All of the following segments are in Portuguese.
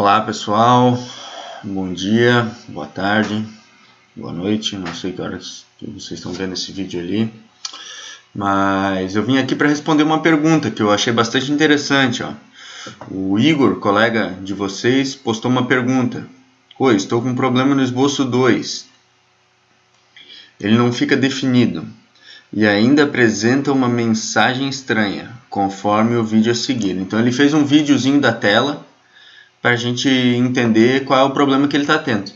Olá pessoal, bom dia, boa tarde, boa noite, não sei que horas que vocês estão vendo esse vídeo ali, mas eu vim aqui para responder uma pergunta que eu achei bastante interessante. O Igor, colega de vocês, postou uma pergunta. Oi, estou com um problema no esboço 2, ele não fica definido e ainda apresenta uma mensagem estranha, conforme o vídeo a seguir. Então ele fez um videozinho da tela para a gente entender qual é o problema que ele está tendo.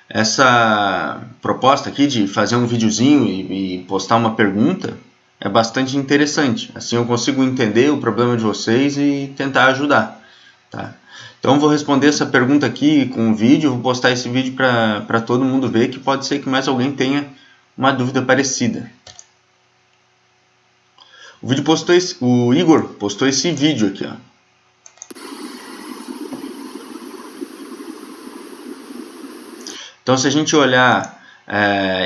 Essa proposta aqui de fazer um videozinho e postar uma pergunta é bastante interessante. Assim eu consigo entender o problema de vocês e tentar ajudar. Tá? Então vou responder essa pergunta aqui com um vídeo, vou postar esse vídeo para todo mundo ver, que pode ser que mais alguém tenha uma dúvida parecida. O Igor postou esse vídeo aqui, ó. Então, se a gente olhar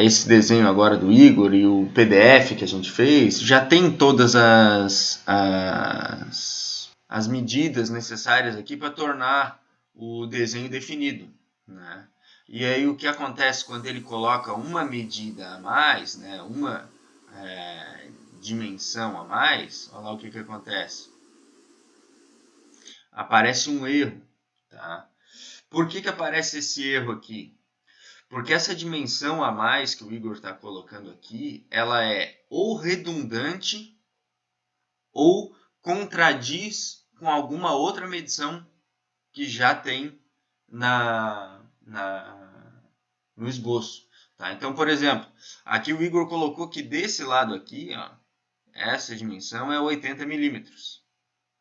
esse desenho agora do Igor e o PDF que a gente fez, já tem todas as medidas necessárias aqui para tornar o desenho definido, né? E aí o que acontece quando ele coloca uma medida a mais, né, uma dimensão a mais, olha lá o que acontece. Aparece um erro. Tá? Por que aparece esse erro aqui? Porque essa dimensão a mais que o Igor está colocando aqui, ela é ou redundante ou contradiz com alguma outra medição que já tem no esboço. Tá? Então, por exemplo, aqui o Igor colocou que desse lado aqui, ó, essa dimensão é 80 milímetros.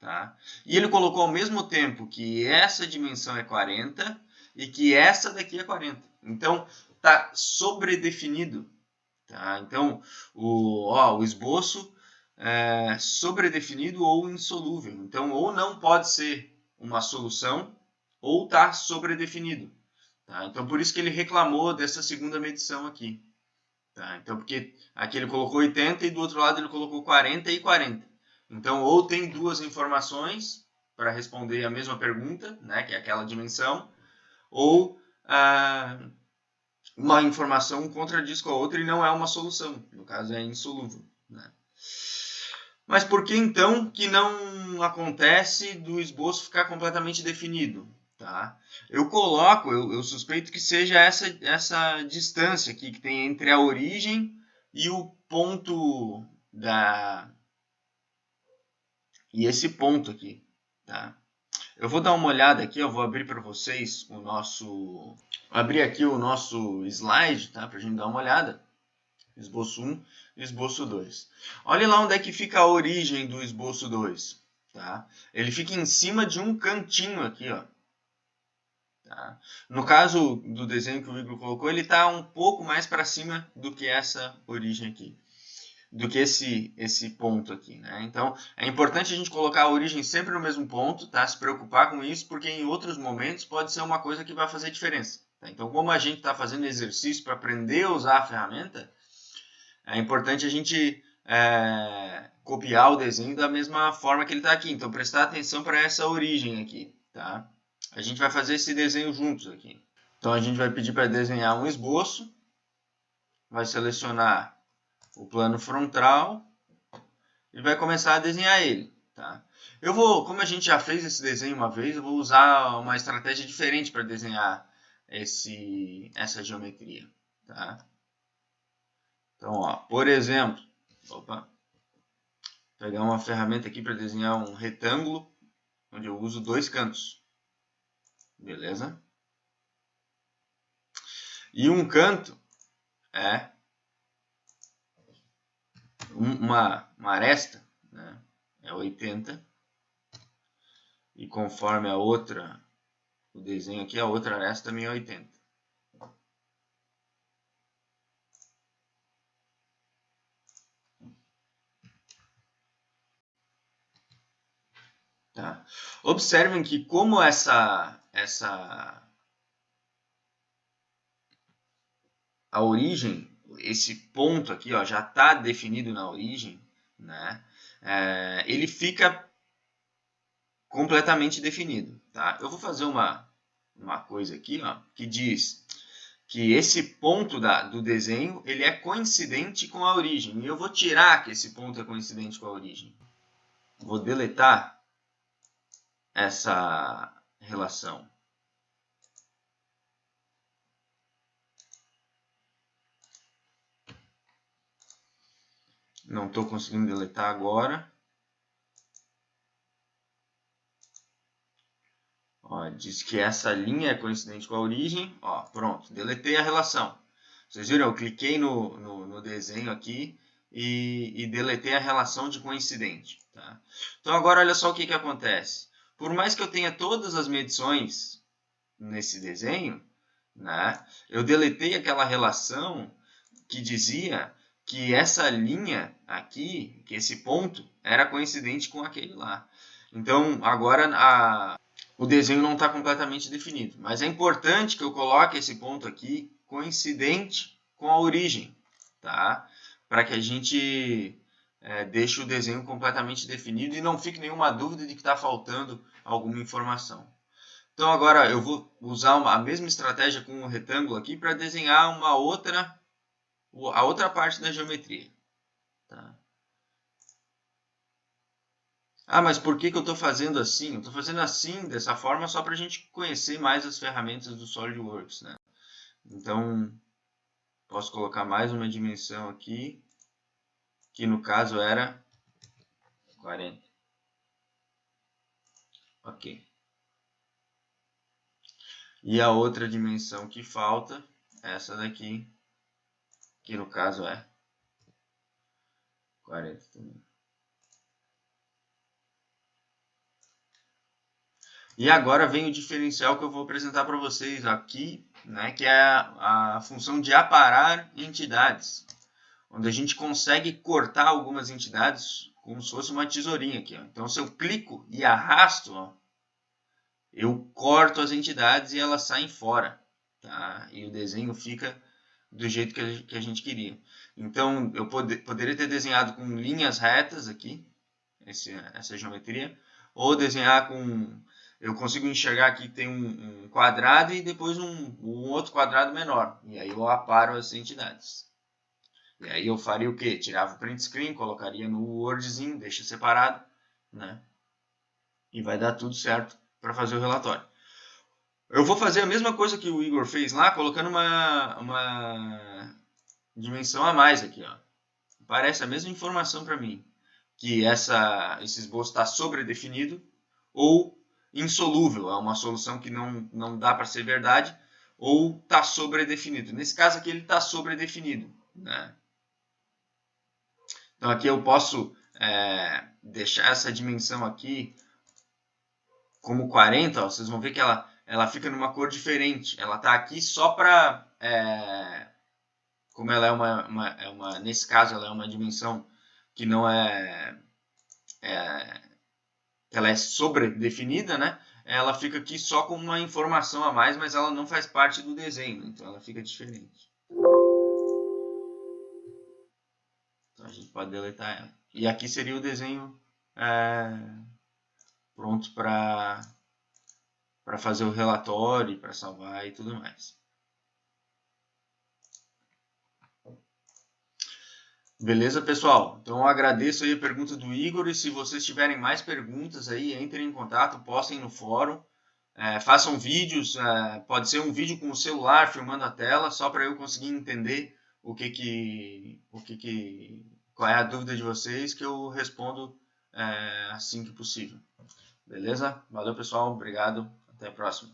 Tá? E ele colocou ao mesmo tempo que essa dimensão é 40 e que essa daqui é 40. Então, está sobredefinido. Tá? Então, o esboço é sobredefinido ou insolúvel. Então, ou não pode ser uma solução, ou está sobredefinido. Tá? Então, por isso que ele reclamou dessa segunda medição aqui. Tá? Então, porque aqui ele colocou 80 e do outro lado ele colocou 40 e 40. Então, ou tem duas informações para responder a mesma pergunta, né, que é aquela dimensão, ou uma informação contradiz com a outra e não é uma solução. No caso, é insolúvel. Né? Mas por que então que não acontece do esboço ficar completamente definido? Tá? Eu suspeito que seja essa distância aqui que tem entre a origem e o ponto e esse ponto aqui. Tá? Eu vou dar uma olhada aqui, eu vou abrir para vocês abrir aqui o nosso slide, tá? Para a gente dar uma olhada. Esboço 1 e esboço 2. Olha lá onde é que fica a origem do esboço 2. Tá? Ele fica em cima de um cantinho aqui, ó. Tá? No caso do desenho que o Igor colocou, ele está um pouco mais para cima do que essa origem aqui. Do que esse ponto aqui, né? Então, é importante a gente colocar a origem sempre no mesmo ponto, tá? Se preocupar com isso, porque em outros momentos pode ser uma coisa que vai fazer diferença. Tá? Então, como a gente está fazendo exercício para aprender a usar a ferramenta, é importante a gente copiar o desenho da mesma forma que ele está aqui. Então, prestar atenção para essa origem aqui, tá? A gente vai fazer esse desenho juntos aqui. Então, a gente vai pedir para desenhar um esboço, vai selecionar o plano frontal e vai começar a desenhar ele. Tá? Como a gente já fez esse desenho uma vez, eu vou usar uma estratégia diferente para desenhar essa geometria. Tá? Então, ó, por exemplo, pegar uma ferramenta aqui para desenhar um retângulo, onde eu uso dois cantos. Beleza? E um canto é uma aresta, né? É 80. E conforme a outra, o desenho aqui, a outra aresta também é 80. Tá? Observem que como a origem, esse ponto aqui, ó, já está definido na origem, né? Ele fica completamente definido. Tá? Eu vou fazer uma coisa aqui, ó, que diz que esse ponto do desenho ele é coincidente com a origem. E eu vou tirar que esse ponto é coincidente com a origem. Vou deletar essa relação. Não estou conseguindo deletar agora. Ó, diz que essa linha é coincidente com a origem. Ó, pronto, deletei a relação. Vocês viram? Eu cliquei no desenho aqui e deletei a relação de coincidente. Tá? Então agora olha só o que acontece. Por mais que eu tenha todas as medições nesse desenho, né, eu deletei aquela relação que dizia que essa linha aqui, que esse ponto, era coincidente com aquele lá. Então agora o desenho não está completamente definido. Mas é importante que eu coloque esse ponto aqui coincidente com a origem, tá? Para que a gente deixe o desenho completamente definido e não fique nenhuma dúvida de que está faltando alguma informação. Então agora eu vou usar a mesma estratégia com o retângulo aqui para desenhar a outra parte da geometria. Tá? Ah, mas por que eu estou fazendo assim? Eu estou fazendo assim, dessa forma, só para a gente conhecer mais as ferramentas do SolidWorks. Né? Então, posso colocar mais uma dimensão aqui, que no caso era 40. Ok. E a outra dimensão que falta, essa daqui, que no caso é 40 também. E agora vem o diferencial que eu vou apresentar para vocês aqui, né, que é a função de aparar entidades, onde a gente consegue cortar algumas entidades como se fosse uma tesourinha aqui. Ó. Então, se eu clico e arrasto, ó, eu corto as entidades e elas saem fora. Tá? E o desenho fica do jeito que a gente queria. Então, eu poderia ter desenhado com linhas retas aqui, essa geometria, ou desenhar com... Eu consigo enxergar aqui que tem um quadrado e depois um outro quadrado menor. E aí eu aparo as entidades. E aí eu faria o quê? Tirava o print screen, colocaria no Wordzinho, deixa separado, né? E vai dar tudo certo para fazer o relatório. Eu vou fazer a mesma coisa que o Igor fez lá, colocando uma dimensão a mais aqui, ó. Parece a mesma informação para mim, que esse esboço está sobredefinido ou insolúvel, é uma solução que não dá para ser verdade, ou está sobredefinido. Nesse caso aqui ele está sobredefinido, né? Então aqui eu posso deixar essa dimensão aqui como 40, ó, vocês vão ver que ela fica numa cor diferente. Ela está aqui só para... como ela é nesse caso ela é uma dimensão que não ela é sobredefinida, né? Ela fica aqui só com uma informação a mais, mas ela não faz parte do desenho, então ela fica diferente. Então a gente pode deletar ela. E aqui seria o desenho pronto para fazer o relatório, para salvar e tudo mais. Beleza, pessoal? Então eu agradeço aí a pergunta do Igor e se vocês tiverem mais perguntas aí, entrem em contato, postem no fórum, façam vídeos, pode ser um vídeo com o celular filmando a tela, só para eu conseguir entender qual é a dúvida de vocês, que eu respondo assim que possível. Beleza? Valeu, pessoal. Obrigado. Até a próxima.